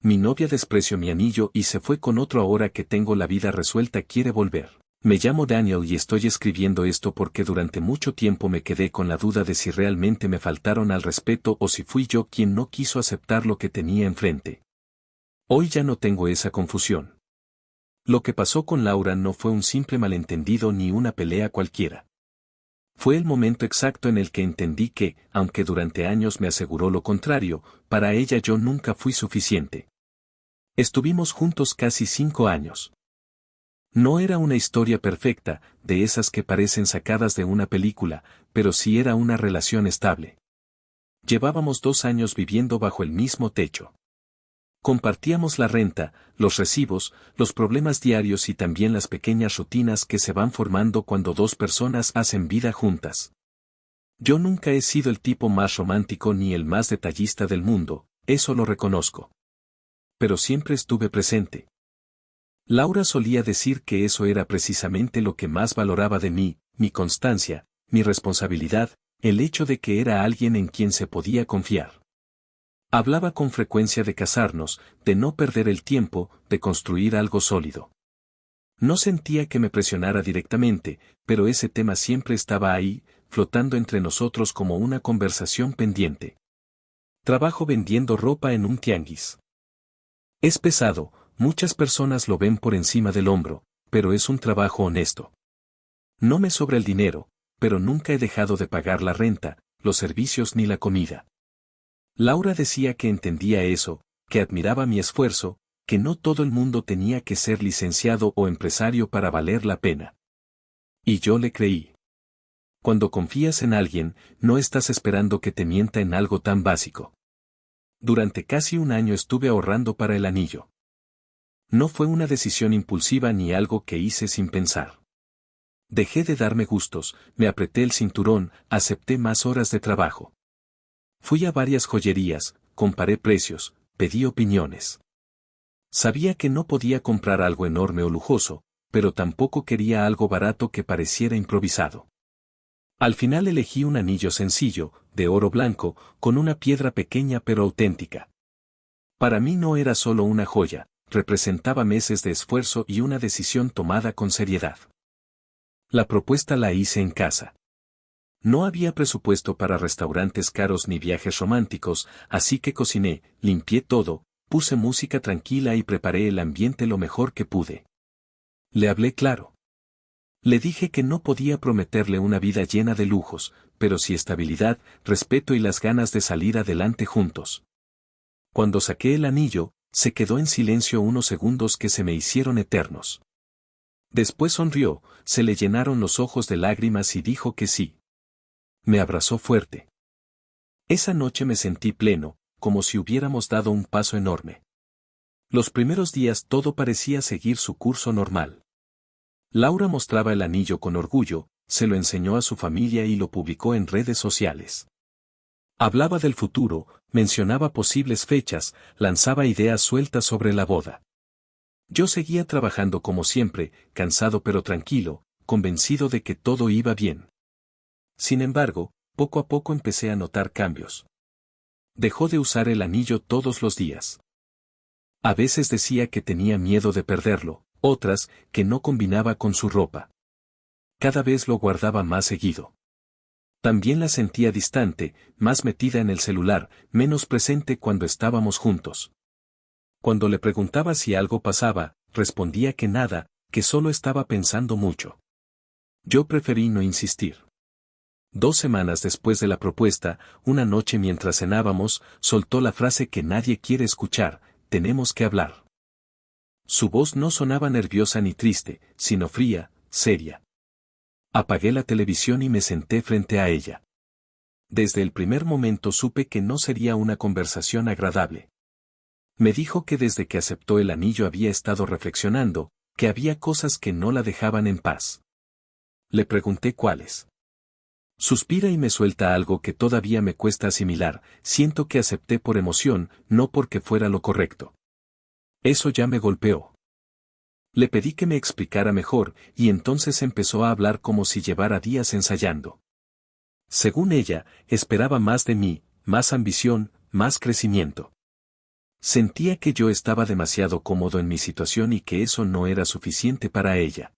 Mi novia despreció mi anillo y se fue con otro. Ahora que tengo la vida resuelta quiere volver. Me llamo Daniel y estoy escribiendo esto porque durante mucho tiempo me quedé con la duda de si realmente me faltaron al respeto o si fui yo quien no quiso aceptar lo que tenía enfrente. Hoy ya no tengo esa confusión. Lo que pasó con Laura no fue un simple malentendido ni una pelea cualquiera. Fue el momento exacto en el que entendí que, aunque durante años me aseguró lo contrario, para ella yo nunca fui suficiente. Estuvimos juntos casi 5 años. No era una historia perfecta, de esas que parecen sacadas de una película, pero sí era una relación estable. Llevábamos 2 años viviendo bajo el mismo techo. Compartíamos la renta, los recibos, los problemas diarios y también las pequeñas rutinas que se van formando cuando 2 personas hacen vida juntas. Yo nunca he sido el tipo más romántico ni el más detallista del mundo, eso lo reconozco. Pero siempre estuve presente. Laura solía decir que eso era precisamente lo que más valoraba de mí, mi constancia, mi responsabilidad, el hecho de que era alguien en quien se podía confiar. Hablaba con frecuencia de casarnos, de no perder el tiempo, de construir algo sólido. No sentía que me presionara directamente, pero ese tema siempre estaba ahí, flotando entre nosotros como una conversación pendiente. Trabajo vendiendo ropa en un tianguis. Es pesado. Muchas personas lo ven por encima del hombro, pero es un trabajo honesto. No me sobra el dinero, pero nunca he dejado de pagar la renta, los servicios ni la comida. Laura decía que entendía eso, que admiraba mi esfuerzo, que no todo el mundo tenía que ser licenciado o empresario para valer la pena. Y yo le creí. Cuando confías en alguien, no estás esperando que te mienta en algo tan básico. Durante casi 1 año estuve ahorrando para el anillo. No fue una decisión impulsiva ni algo que hice sin pensar. Dejé de darme gustos, me apreté el cinturón, acepté más horas de trabajo. Fui a varias joyerías, comparé precios, pedí opiniones. Sabía que no podía comprar algo enorme o lujoso, pero tampoco quería algo barato que pareciera improvisado. Al final elegí un anillo sencillo, de oro blanco, con una piedra pequeña pero auténtica. Para mí no era solo una joya, representaba meses de esfuerzo y una decisión tomada con seriedad. La propuesta la hice en casa. No había presupuesto para restaurantes caros ni viajes románticos, así que cociné, limpié todo, puse música tranquila y preparé el ambiente lo mejor que pude. Le hablé claro. Le dije que no podía prometerle una vida llena de lujos, pero sí estabilidad, respeto y las ganas de salir adelante juntos. Cuando saqué el anillo, se quedó en silencio unos segundos que se me hicieron eternos. Después sonrió, se le llenaron los ojos de lágrimas y dijo que sí. Me abrazó fuerte. Esa noche me sentí pleno, como si hubiéramos dado un paso enorme. Los primeros días todo parecía seguir su curso normal. Laura mostraba el anillo con orgullo, se lo enseñó a su familia y lo publicó en redes sociales. Hablaba del futuro, mencionaba posibles fechas, lanzaba ideas sueltas sobre la boda. Yo seguía trabajando como siempre, cansado pero tranquilo, convencido de que todo iba bien. Sin embargo, poco a poco empecé a notar cambios. Dejó de usar el anillo todos los días. A veces decía que tenía miedo de perderlo, otras, que no combinaba con su ropa. Cada vez lo guardaba más seguido. También la sentía distante, más metida en el celular, menos presente cuando estábamos juntos. Cuando le preguntaba si algo pasaba, respondía que nada, que solo estaba pensando mucho. Yo preferí no insistir. 2 semanas después de la propuesta, una noche mientras cenábamos, soltó la frase que nadie quiere escuchar: tenemos que hablar. Su voz no sonaba nerviosa ni triste, sino fría, seria. Apagué la televisión y me senté frente a ella. Desde el primer momento supe que no sería una conversación agradable. Me dijo que desde que aceptó el anillo había estado reflexionando, que había cosas que no la dejaban en paz. Le pregunté cuáles. Suspira y me suelta algo que todavía me cuesta asimilar: siento que acepté por emoción, no porque fuera lo correcto. Eso ya me golpeó. Le pedí que me explicara mejor, y entonces empezó a hablar como si llevara días ensayando. Según ella, esperaba más de mí, más ambición, más crecimiento. Sentía que yo estaba demasiado cómodo en mi situación y que eso no era suficiente para ella.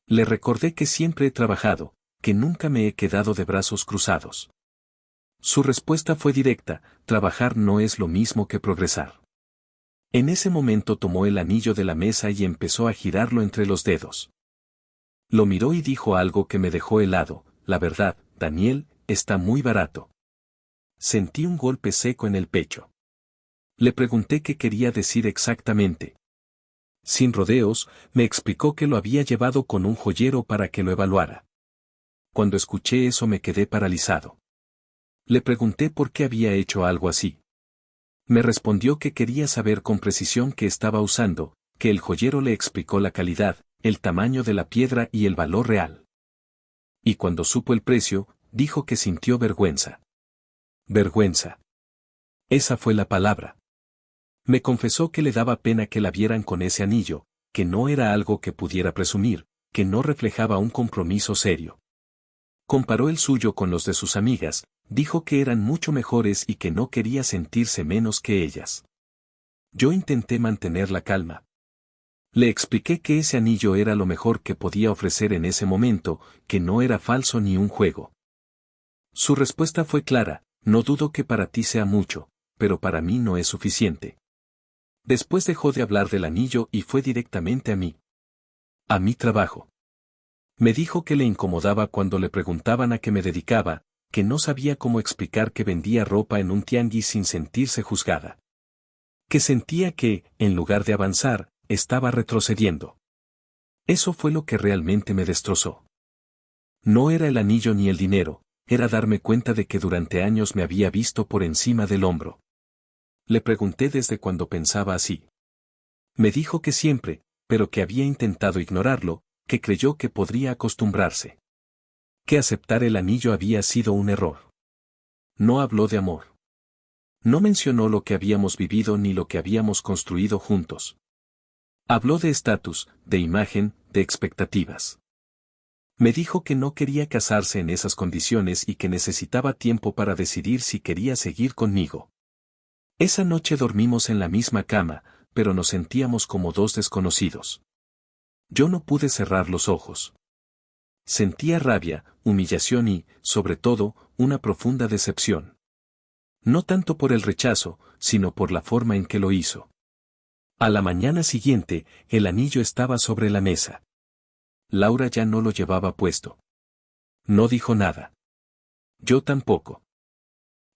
Le recordé que siempre he trabajado, que nunca me he quedado de brazos cruzados. Su respuesta fue directa: trabajar no es lo mismo que progresar. En ese momento tomó el anillo de la mesa y empezó a girarlo entre los dedos. Lo miró y dijo algo que me dejó helado: la verdad, Daniel, está muy barato. Sentí un golpe seco en el pecho. Le pregunté qué quería decir exactamente. Sin rodeos, me explicó que lo había llevado con un joyero para que lo evaluara. Cuando escuché eso me quedé paralizado. Le pregunté por qué había hecho algo así. Me respondió que quería saber con precisión qué estaba usando, que el joyero le explicó la calidad, el tamaño de la piedra y el valor real. Y cuando supo el precio, dijo que sintió vergüenza. Vergüenza. Esa fue la palabra. Me confesó que le daba pena que la vieran con ese anillo, que no era algo que pudiera presumir, que no reflejaba un compromiso serio. Comparó el suyo con los de sus amigas, dijo que eran mucho mejores y que no quería sentirse menos que ellas. Yo intenté mantener la calma. Le expliqué que ese anillo era lo mejor que podía ofrecer en ese momento, que no era falso ni un juego. Su respuesta fue clara: no dudo que para ti sea mucho, pero para mí no es suficiente. Después dejó de hablar del anillo y fue directamente a mí. A mi trabajo. Me dijo que le incomodaba cuando le preguntaban a qué me dedicaba, que no sabía cómo explicar que vendía ropa en un tianguis sin sentirse juzgada. Que sentía que, en lugar de avanzar, estaba retrocediendo. Eso fue lo que realmente me destrozó. No era el anillo ni el dinero, era darme cuenta de que durante años me había visto por encima del hombro. Le pregunté desde cuándo pensaba así. Me dijo que siempre, pero que había intentado ignorarlo, que creyó que podría acostumbrarse. Que aceptar el anillo había sido un error. No habló de amor. No mencionó lo que habíamos vivido ni lo que habíamos construido juntos. Habló de estatus, de imagen, de expectativas. Me dijo que no quería casarse en esas condiciones y que necesitaba tiempo para decidir si quería seguir conmigo. Esa noche dormimos en la misma cama, pero nos sentíamos como dos desconocidos. Yo no pude cerrar los ojos. Sentía rabia, humillación y, sobre todo, una profunda decepción. No tanto por el rechazo, sino por la forma en que lo hizo. A la mañana siguiente, el anillo estaba sobre la mesa. Laura ya no lo llevaba puesto. No dijo nada. Yo tampoco.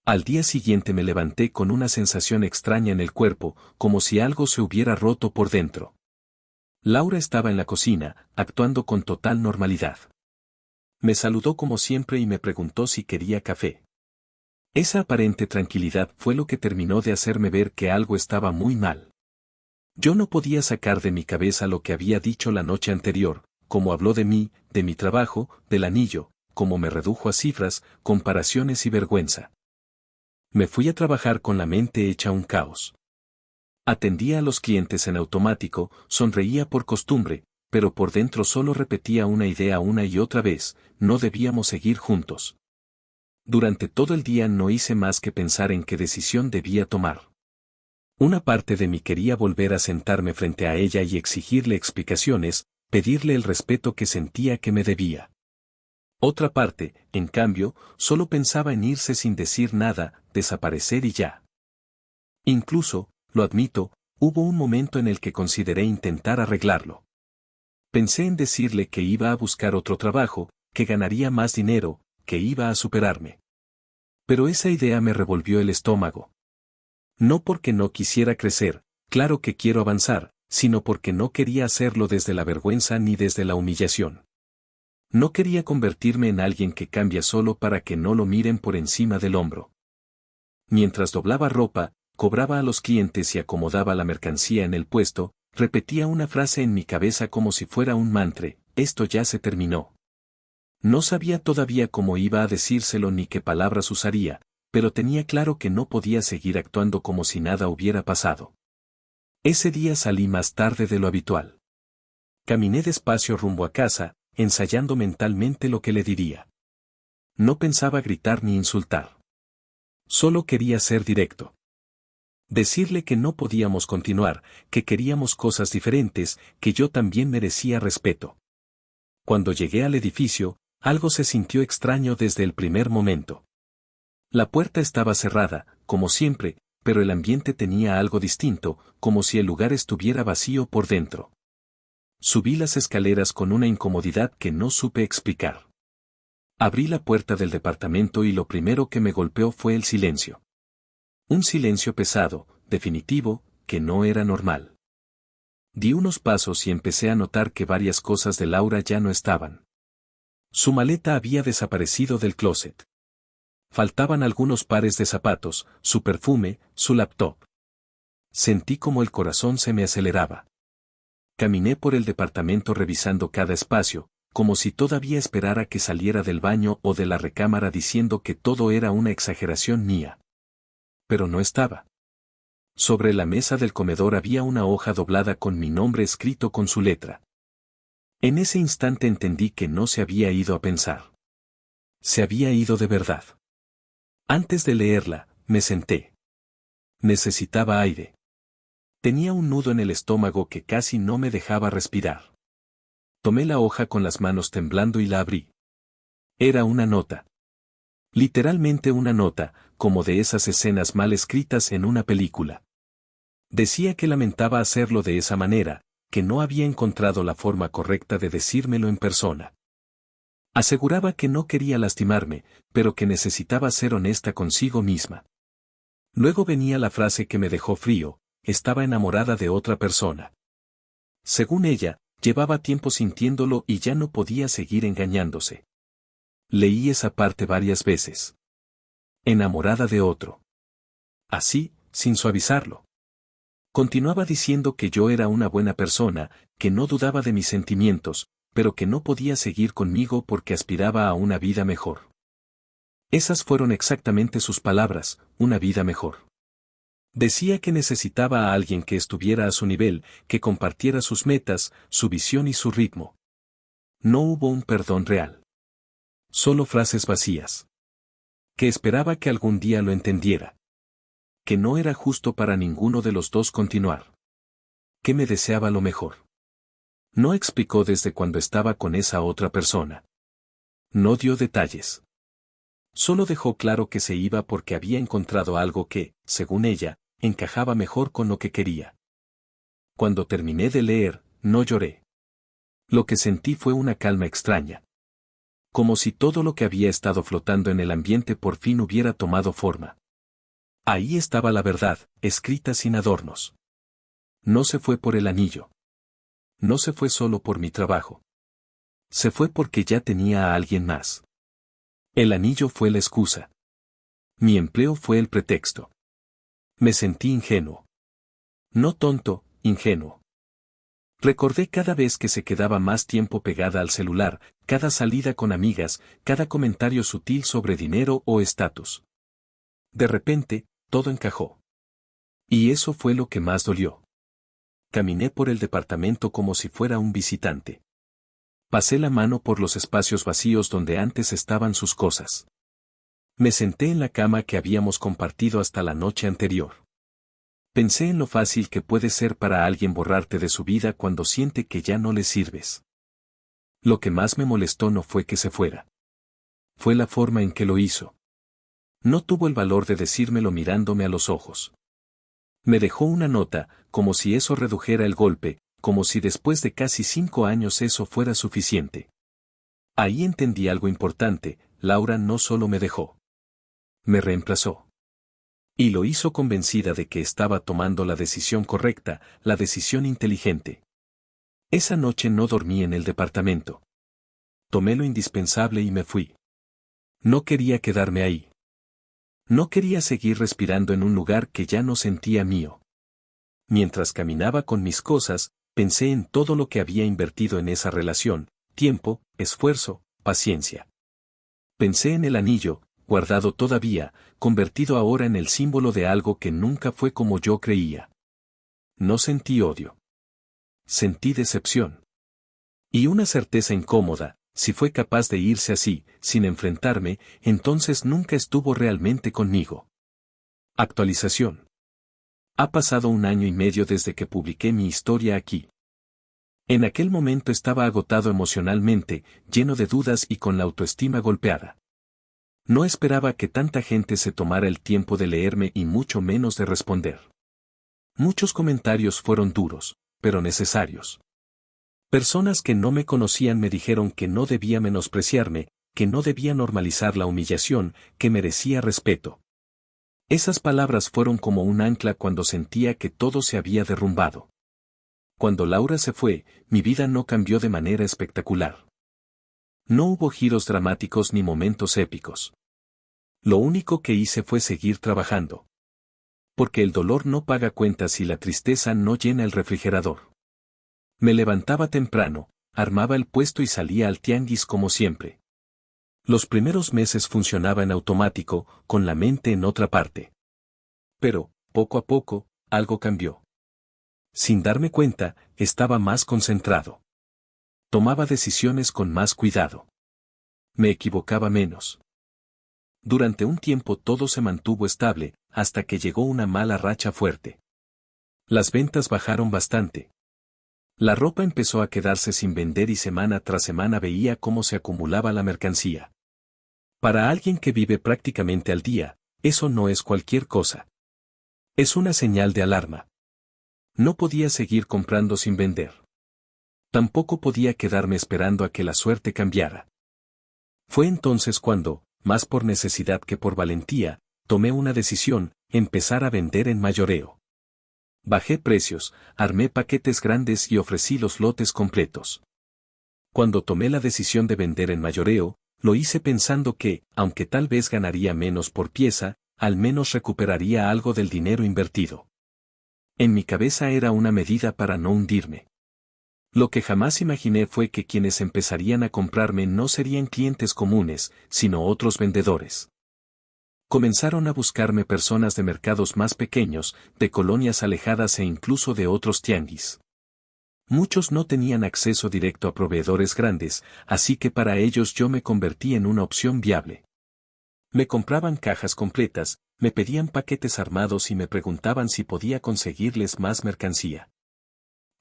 Al día siguiente me levanté con una sensación extraña en el cuerpo, como si algo se hubiera roto por dentro. Laura estaba en la cocina, actuando con total normalidad. Me saludó como siempre y me preguntó si quería café. Esa aparente tranquilidad fue lo que terminó de hacerme ver que algo estaba muy mal. Yo no podía sacar de mi cabeza lo que había dicho la noche anterior, cómo habló de mí, de mi trabajo, del anillo, cómo me redujo a cifras, comparaciones y vergüenza. Me fui a trabajar con la mente hecha un caos. Atendía a los clientes en automático, sonreía por costumbre, pero por dentro solo repetía una idea una y otra vez: no debíamos seguir juntos. Durante todo el día no hice más que pensar en qué decisión debía tomar. Una parte de mí quería volver a sentarme frente a ella y exigirle explicaciones, pedirle el respeto que sentía que me debía. Otra parte, en cambio, solo pensaba en irse sin decir nada, desaparecer y ya. Incluso, lo admito, hubo un momento en el que consideré intentar arreglarlo. Pensé en decirle que iba a buscar otro trabajo, que ganaría más dinero, que iba a superarme. Pero esa idea me revolvió el estómago. No porque no quisiera crecer, claro que quiero avanzar, sino porque no quería hacerlo desde la vergüenza ni desde la humillación. No quería convertirme en alguien que cambia solo para que no lo miren por encima del hombro. Mientras doblaba ropa, cobraba a los clientes y acomodaba la mercancía en el puesto, repetía una frase en mi cabeza como si fuera un mantra: esto ya se terminó. No sabía todavía cómo iba a decírselo ni qué palabras usaría, pero tenía claro que no podía seguir actuando como si nada hubiera pasado. Ese día salí más tarde de lo habitual. Caminé despacio rumbo a casa, ensayando mentalmente lo que le diría. No pensaba gritar ni insultar. Solo quería ser directo. Decirle que no podíamos continuar, que queríamos cosas diferentes, que yo también merecía respeto. Cuando llegué al edificio, algo se sintió extraño desde el primer momento. La puerta estaba cerrada, como siempre, pero el ambiente tenía algo distinto, como si el lugar estuviera vacío por dentro. Subí las escaleras con una incomodidad que no supe explicar. Abrí la puerta del departamento y lo primero que me golpeó fue el silencio. Un silencio pesado, definitivo, que no era normal. Di unos pasos y empecé a notar que varias cosas de Laura ya no estaban. Su maleta había desaparecido del closet. Faltaban algunos pares de zapatos, su perfume, su laptop. Sentí como el corazón se me aceleraba. Caminé por el departamento revisando cada espacio, como si todavía esperara que saliera del baño o de la recámara diciendo que todo era una exageración mía. Pero no estaba. Sobre la mesa del comedor había una hoja doblada con mi nombre escrito con su letra. En ese instante entendí que no se había ido a pensar. Se había ido de verdad. Antes de leerla, me senté. Necesitaba aire. Tenía un nudo en el estómago que casi no me dejaba respirar. Tomé la hoja con las manos temblando y la abrí. Era una nota. Literalmente una nota, como de esas escenas mal escritas en una película. Decía que lamentaba hacerlo de esa manera, que no había encontrado la forma correcta de decírmelo en persona. Aseguraba que no quería lastimarme, pero que necesitaba ser honesta consigo misma. Luego venía la frase que me dejó frío: estaba enamorada de otra persona. Según ella, llevaba tiempo sintiéndolo y ya no podía seguir engañándose. Leí esa parte varias veces. Enamorada de otro. Así, sin suavizarlo. Continuaba diciendo que yo era una buena persona, que no dudaba de mis sentimientos, pero que no podía seguir conmigo porque aspiraba a una vida mejor. Esas fueron exactamente sus palabras: una vida mejor. Decía que necesitaba a alguien que estuviera a su nivel, que compartiera sus metas, su visión y su ritmo. No hubo un perdón real. Solo frases vacías. Que esperaba que algún día lo entendiera. Que no era justo para ninguno de los dos continuar. Que me deseaba lo mejor. No explicó desde cuando estaba con esa otra persona. No dio detalles. Solo dejó claro que se iba porque había encontrado algo que, según ella, encajaba mejor con lo que quería. Cuando terminé de leer, no lloré. Lo que sentí fue una calma extraña. Como si todo lo que había estado flotando en el ambiente por fin hubiera tomado forma. Ahí estaba la verdad, escrita sin adornos. No se fue por el anillo. No se fue solo por mi trabajo. Se fue porque ya tenía a alguien más. El anillo fue la excusa. Mi empleo fue el pretexto. Me sentí ingenuo. No tonto, ingenuo. Recordé cada vez que se quedaba más tiempo pegada al celular, cada salida con amigas, cada comentario sutil sobre dinero o estatus. De repente, todo encajó. Y eso fue lo que más dolió. Caminé por el departamento como si fuera un visitante. Pasé la mano por los espacios vacíos donde antes estaban sus cosas. Me senté en la cama que habíamos compartido hasta la noche anterior. Pensé en lo fácil que puede ser para alguien borrarte de su vida cuando siente que ya no le sirves. Lo que más me molestó no fue que se fuera. Fue la forma en que lo hizo. No tuvo el valor de decírmelo mirándome a los ojos. Me dejó una nota, como si eso redujera el golpe, como si después de casi 5 años eso fuera suficiente. Ahí entendí algo importante: Laura no solo me dejó. Me reemplazó. Y lo hizo convencida de que estaba tomando la decisión correcta, la decisión inteligente. Esa noche no dormí en el departamento. Tomé lo indispensable y me fui. No quería quedarme ahí. No quería seguir respirando en un lugar que ya no sentía mío. Mientras caminaba con mis cosas, pensé en todo lo que había invertido en esa relación: tiempo, esfuerzo, paciencia. Pensé en el anillo, guardado todavía, convertido ahora en el símbolo de algo que nunca fue como yo creía. No sentí odio. Sentí decepción. Y una certeza incómoda: si fue capaz de irse así, sin enfrentarme, entonces nunca estuvo realmente conmigo. Actualización. Ha pasado 1 año y medio desde que publiqué mi historia aquí. En aquel momento estaba agotado emocionalmente, lleno de dudas y con la autoestima golpeada. No esperaba que tanta gente se tomara el tiempo de leerme y mucho menos de responder. Muchos comentarios fueron duros, pero necesarios. Personas que no me conocían me dijeron que no debía menospreciarme, que no debía normalizar la humillación, que merecía respeto. Esas palabras fueron como un ancla cuando sentía que todo se había derrumbado. Cuando Laura se fue, mi vida no cambió de manera espectacular. No hubo giros dramáticos ni momentos épicos. Lo único que hice fue seguir trabajando. Porque el dolor no paga cuentas y la tristeza no llena el refrigerador. Me levantaba temprano, armaba el puesto y salía al tianguis como siempre. Los primeros meses funcionaba en automático, con la mente en otra parte. Pero, poco a poco, algo cambió. Sin darme cuenta, estaba más concentrado. Tomaba decisiones con más cuidado. Me equivocaba menos. Durante un tiempo todo se mantuvo estable, hasta que llegó una mala racha fuerte. Las ventas bajaron bastante. La ropa empezó a quedarse sin vender y semana tras semana veía cómo se acumulaba la mercancía. Para alguien que vive prácticamente al día, eso no es cualquier cosa. Es una señal de alarma. No podía seguir comprando sin vender. Tampoco podía quedarme esperando a que la suerte cambiara. Fue entonces cuando, más por necesidad que por valentía, tomé una decisión: empezar a vender en mayoreo. Bajé precios, armé paquetes grandes y ofrecí los lotes completos. Cuando tomé la decisión de vender en mayoreo, lo hice pensando que, aunque tal vez ganaría menos por pieza, al menos recuperaría algo del dinero invertido. En mi cabeza era una medida para no hundirme. Lo que jamás imaginé fue que quienes empezarían a comprarme no serían clientes comunes, sino otros vendedores. Comenzaron a buscarme personas de mercados más pequeños, de colonias alejadas e incluso de otros tianguis. Muchos no tenían acceso directo a proveedores grandes, así que para ellos yo me convertí en una opción viable. Me compraban cajas completas, me pedían paquetes armados y me preguntaban si podía conseguirles más mercancía.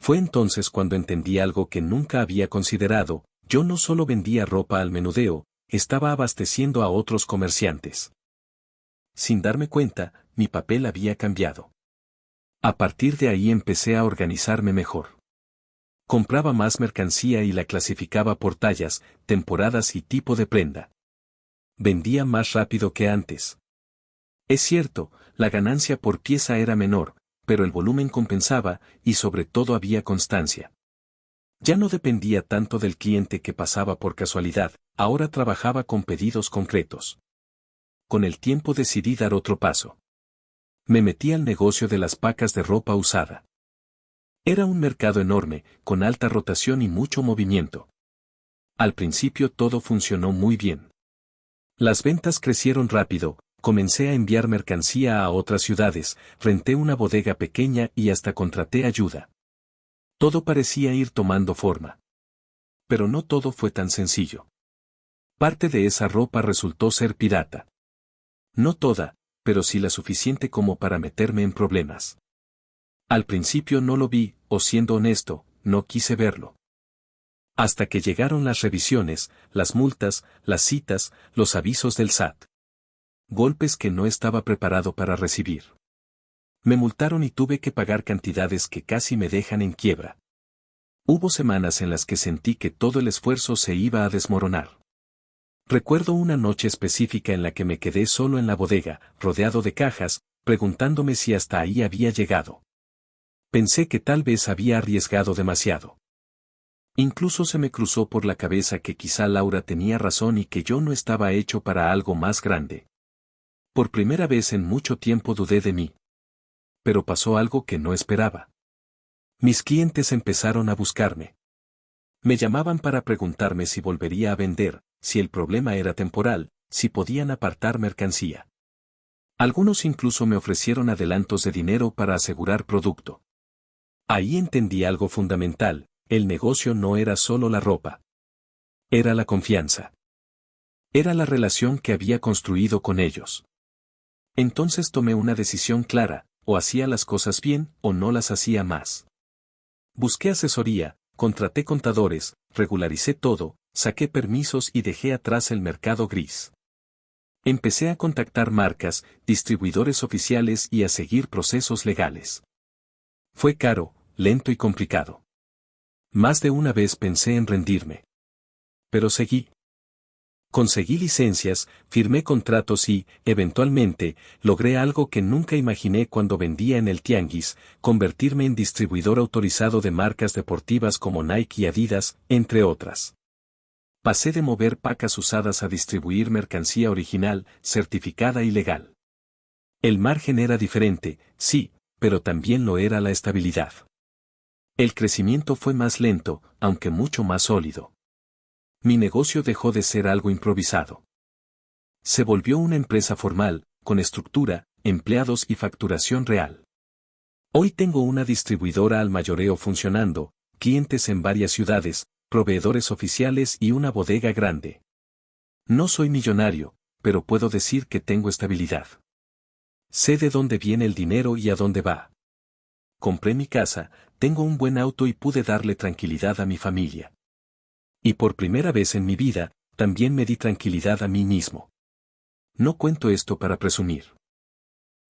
Fue entonces cuando entendí algo que nunca había considerado: yo no solo vendía ropa al menudeo, estaba abasteciendo a otros comerciantes. Sin darme cuenta, mi papel había cambiado. A partir de ahí empecé a organizarme mejor. Compraba más mercancía y la clasificaba por tallas, temporadas y tipo de prenda. Vendía más rápido que antes. Es cierto, la ganancia por pieza era menor, pero el volumen compensaba, y sobre todo había constancia. Ya no dependía tanto del cliente que pasaba por casualidad, ahora trabajaba con pedidos concretos. Con el tiempo decidí dar otro paso. Me metí al negocio de las pacas de ropa usada. Era un mercado enorme, con alta rotación y mucho movimiento. Al principio todo funcionó muy bien. Las ventas crecieron rápido, comencé a enviar mercancía a otras ciudades, renté una bodega pequeña y hasta contraté ayuda. Todo parecía ir tomando forma. Pero no todo fue tan sencillo. Parte de esa ropa resultó ser pirata. No toda, pero sí la suficiente como para meterme en problemas. Al principio no lo vi, o siendo honesto, no quise verlo. Hasta que llegaron las revisiones, las multas, las citas, los avisos del SAT. Golpes que no estaba preparado para recibir. Me multaron y tuve que pagar cantidades que casi me dejan en quiebra. Hubo semanas en las que sentí que todo el esfuerzo se iba a desmoronar. Recuerdo una noche específica en la que me quedé solo en la bodega, rodeado de cajas, preguntándome si hasta ahí había llegado. Pensé que tal vez había arriesgado demasiado. Incluso se me cruzó por la cabeza que quizá Laura tenía razón y que yo no estaba hecho para algo más grande. Por primera vez en mucho tiempo dudé de mí. Pero pasó algo que no esperaba. Mis clientes empezaron a buscarme. Me llamaban para preguntarme si volvería a vender, si el problema era temporal, si podían apartar mercancía. Algunos incluso me ofrecieron adelantos de dinero para asegurar producto. Ahí entendí algo fundamental: el negocio no era solo la ropa. Era la confianza. Era la relación que había construido con ellos. Entonces tomé una decisión clara: o hacía las cosas bien o no las hacía más. Busqué asesoría, contraté contadores, regularicé todo, saqué permisos y dejé atrás el mercado gris. Empecé a contactar marcas, distribuidores oficiales y a seguir procesos legales. Fue caro, lento y complicado. Más de una vez pensé en rendirme. Pero seguí. Conseguí licencias, firmé contratos y, eventualmente, logré algo que nunca imaginé cuando vendía en el tianguis, convertirme en distribuidor autorizado de marcas deportivas como Nike y Adidas, entre otras. Pasé de mover pacas usadas a distribuir mercancía original, certificada y legal. El margen era diferente, sí, pero también lo era la estabilidad. El crecimiento fue más lento, aunque mucho más sólido. Mi negocio dejó de ser algo improvisado. Se volvió una empresa formal, con estructura, empleados y facturación real. Hoy tengo una distribuidora al mayoreo funcionando, clientes en varias ciudades, proveedores oficiales y una bodega grande. No soy millonario, pero puedo decir que tengo estabilidad. Sé de dónde viene el dinero y a dónde va. Compré mi casa, tengo un buen auto y pude darle tranquilidad a mi familia. Y por primera vez en mi vida, también me di tranquilidad a mí mismo. No cuento esto para presumir.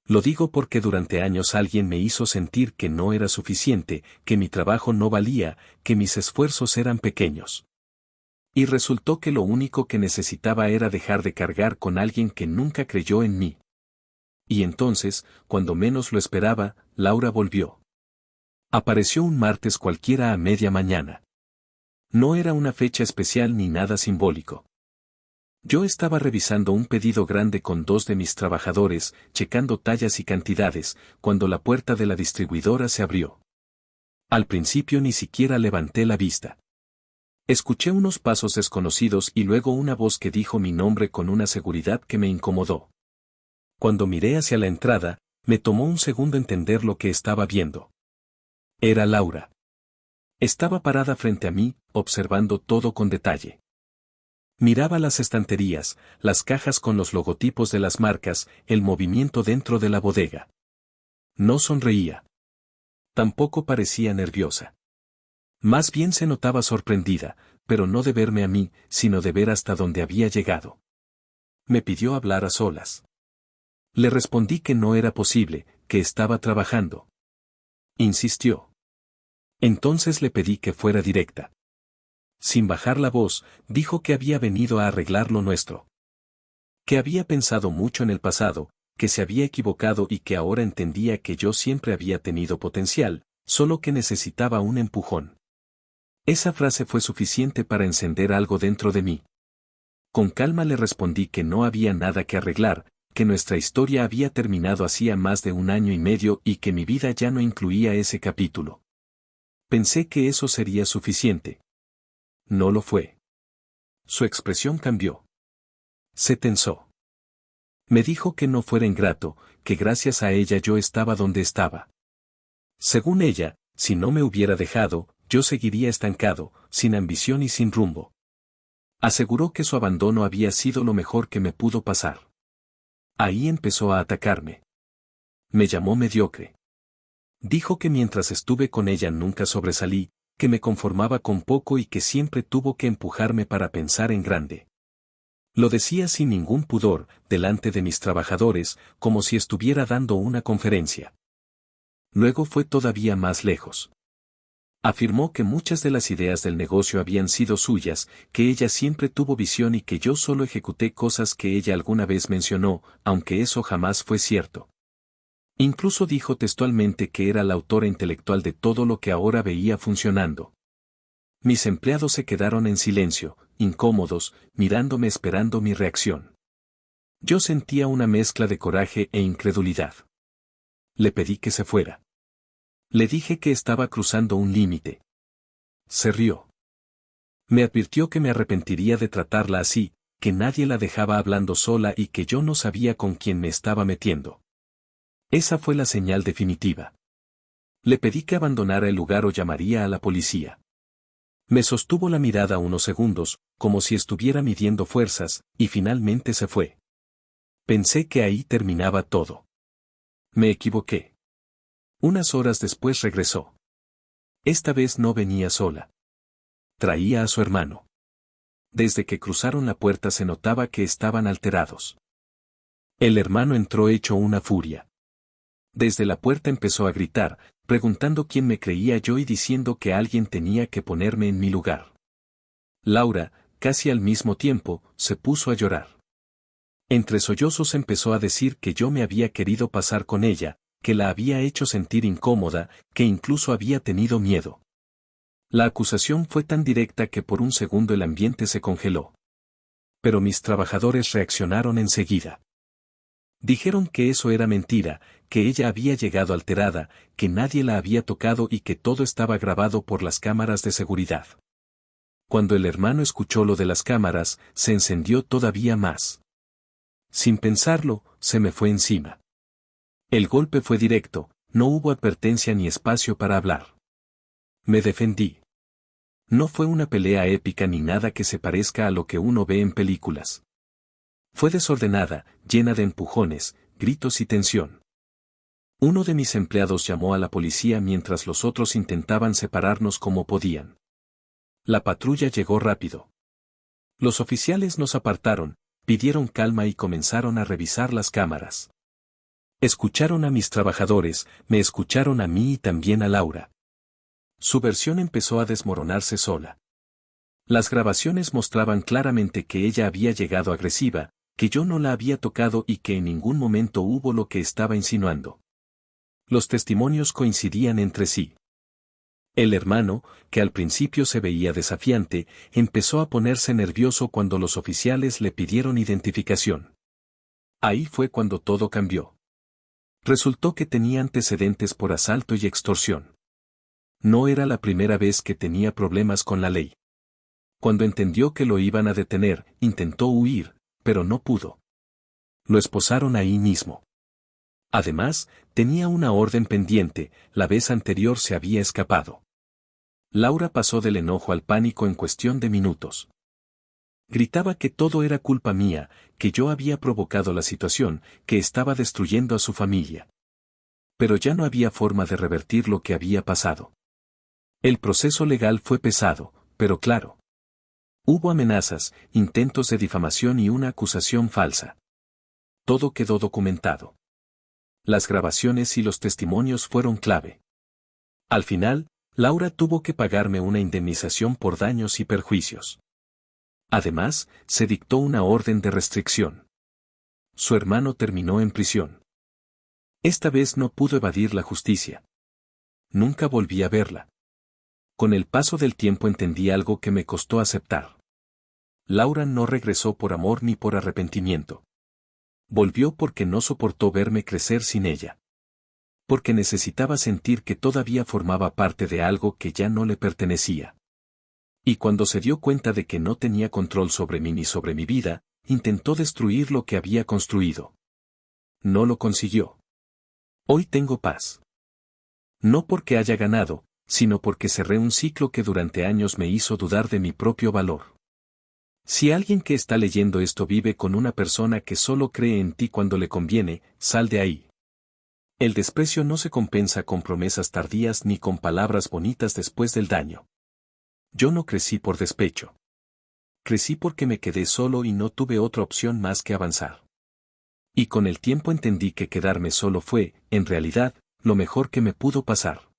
Lo digo porque durante años alguien me hizo sentir que no era suficiente, que mi trabajo no valía, que mis esfuerzos eran pequeños. Y resultó que lo único que necesitaba era dejar de cargar con alguien que nunca creyó en mí. Y entonces, cuando menos lo esperaba, Laura volvió. Apareció un martes cualquiera a media mañana. No era una fecha especial ni nada simbólico. Yo estaba revisando un pedido grande con 2 de mis trabajadores, checando tallas y cantidades, cuando la puerta de la distribuidora se abrió. Al principio ni siquiera levanté la vista. Escuché unos pasos desconocidos y luego una voz que dijo mi nombre con una seguridad que me incomodó. Cuando miré hacia la entrada, me tomó un segundo entender lo que estaba viendo. Era Laura. Estaba parada frente a mí, observando todo con detalle. Miraba las estanterías, las cajas con los logotipos de las marcas, el movimiento dentro de la bodega. No sonreía. Tampoco parecía nerviosa. Más bien se notaba sorprendida, pero no de verme a mí, sino de ver hasta dónde había llegado. Me pidió hablar a solas. Le respondí que no era posible, que estaba trabajando. Insistió. Entonces le pedí que fuera directa. Sin bajar la voz, dijo que había venido a arreglar lo nuestro. Que había pensado mucho en el pasado, que se había equivocado y que ahora entendía que yo siempre había tenido potencial, solo que necesitaba un empujón. Esa frase fue suficiente para encender algo dentro de mí. Con calma le respondí que no había nada que arreglar, que nuestra historia había terminado hacía más de 1 año y medio y que mi vida ya no incluía ese capítulo. Pensé que eso sería suficiente. No lo fue. Su expresión cambió. Se tensó. Me dijo que no fuera ingrato, que gracias a ella yo estaba donde estaba. Según ella, si no me hubiera dejado, yo seguiría estancado, sin ambición y sin rumbo. Aseguró que su abandono había sido lo mejor que me pudo pasar. Ahí empezó a atacarme. Me llamó mediocre. Dijo que mientras estuve con ella nunca sobresalí, que me conformaba con poco y que siempre tuvo que empujarme para pensar en grande. Lo decía sin ningún pudor, delante de mis trabajadores, como si estuviera dando una conferencia. Luego fue todavía más lejos. Afirmó que muchas de las ideas del negocio habían sido suyas, que ella siempre tuvo visión y que yo solo ejecuté cosas que ella alguna vez mencionó, aunque eso jamás fue cierto. Incluso dijo textualmente que era la autora intelectual de todo lo que ahora veía funcionando. Mis empleados se quedaron en silencio, incómodos, mirándome esperando mi reacción. Yo sentía una mezcla de coraje e incredulidad. Le pedí que se fuera. Le dije que estaba cruzando un límite. Se rió. Me advirtió que me arrepentiría de tratarla así, que nadie la dejaba hablando sola y que yo no sabía con quién me estaba metiendo. Esa fue la señal definitiva. Le pedí que abandonara el lugar o llamaría a la policía. Me sostuvo la mirada unos segundos, como si estuviera midiendo fuerzas, y finalmente se fue. Pensé que ahí terminaba todo. Me equivoqué. Unas horas después regresó. Esta vez no venía sola. Traía a su hermano. Desde que cruzaron la puerta se notaba que estaban alterados. El hermano entró hecho una furia. Desde la puerta empezó a gritar, preguntando quién me creía yo y diciendo que alguien tenía que ponerme en mi lugar. Laura, casi al mismo tiempo, se puso a llorar. Entre sollozos empezó a decir que yo me había querido pasar con ella, que la había hecho sentir incómoda, que incluso había tenido miedo. La acusación fue tan directa que por un segundo el ambiente se congeló. Pero mis trabajadores reaccionaron enseguida. Dijeron que eso era mentira, que ella había llegado alterada, que nadie la había tocado y que todo estaba grabado por las cámaras de seguridad. Cuando el hermano escuchó lo de las cámaras, se encendió todavía más. Sin pensarlo, se me fue encima. El golpe fue directo, no hubo advertencia ni espacio para hablar. Me defendí. No fue una pelea épica ni nada que se parezca a lo que uno ve en películas. Fue desordenada, llena de empujones, gritos y tensión. Uno de mis empleados llamó a la policía mientras los otros intentaban separarnos como podían. La patrulla llegó rápido. Los oficiales nos apartaron, pidieron calma y comenzaron a revisar las cámaras. Escucharon a mis trabajadores, me escucharon a mí y también a Laura. Su versión empezó a desmoronarse sola. Las grabaciones mostraban claramente que ella había llegado agresiva, que yo no la había tocado y que en ningún momento hubo lo que estaba insinuando. Los testimonios coincidían entre sí. El hermano, que al principio se veía desafiante, empezó a ponerse nervioso cuando los oficiales le pidieron identificación. Ahí fue cuando todo cambió. Resultó que tenía antecedentes por asalto y extorsión. No era la primera vez que tenía problemas con la ley. Cuando entendió que lo iban a detener, intentó huir, pero no pudo. Lo esposaron ahí mismo. Además, tenía una orden pendiente, la vez anterior se había escapado. Laura pasó del enojo al pánico en cuestión de minutos. Gritaba que todo era culpa mía, que yo había provocado la situación, que estaba destruyendo a su familia. Pero ya no había forma de revertir lo que había pasado. El proceso legal fue pesado, pero claro. Hubo amenazas, intentos de difamación y una acusación falsa. Todo quedó documentado. Las grabaciones y los testimonios fueron clave. Al final, Laura tuvo que pagarme una indemnización por daños y perjuicios. Además, se dictó una orden de restricción. Su hermano terminó en prisión. Esta vez no pudo evadir la justicia. Nunca volví a verla. Con el paso del tiempo entendí algo que me costó aceptar. Laura no regresó por amor ni por arrepentimiento. Volvió porque no soportó verme crecer sin ella. Porque necesitaba sentir que todavía formaba parte de algo que ya no le pertenecía. Y cuando se dio cuenta de que no tenía control sobre mí ni sobre mi vida, intentó destruir lo que había construido. No lo consiguió. Hoy tengo paz. No porque haya ganado, sino porque cerré un ciclo que durante años me hizo dudar de mi propio valor. Si alguien que está leyendo esto vive con una persona que solo cree en ti cuando le conviene, sal de ahí. El desprecio no se compensa con promesas tardías ni con palabras bonitas después del daño. Yo no crecí por despecho. Crecí porque me quedé solo y no tuve otra opción más que avanzar. Y con el tiempo entendí que quedarme solo fue, en realidad, lo mejor que me pudo pasar.